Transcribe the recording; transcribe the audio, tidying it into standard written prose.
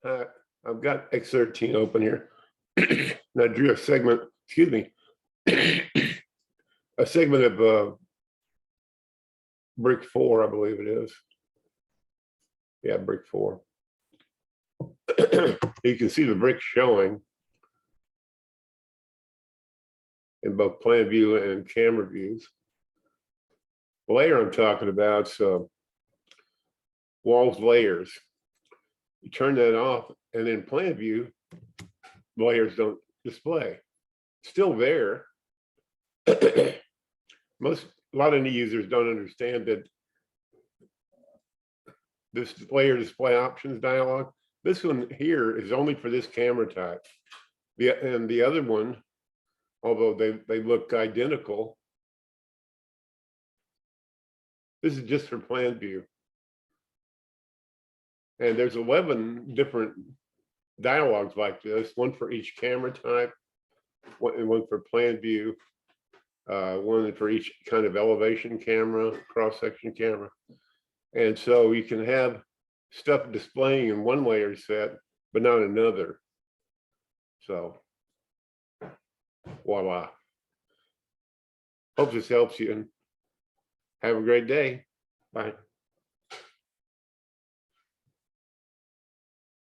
Uh, I've got X13 open here. And I drew a segment, excuse me, a segment of brick 4, I believe it is. Yeah, brick 4. You can see the brick showing in both plan view and camera views. The layer I'm talking about is walls layers. You turn that off, and in plan view, layers don't display. Still there. A lot of new users don't understand that this layer display options dialog. This one here is only for this camera type. And the other one, although they look identical, this is just for plan view. And there's 11 different dialogs like this, one for each camera type, one for plan view, one for each kind of elevation camera, cross-section camera. And so you can have stuff displaying in one layer set, but not another. So, voila. Hope this helps you, and have a great day. Bye.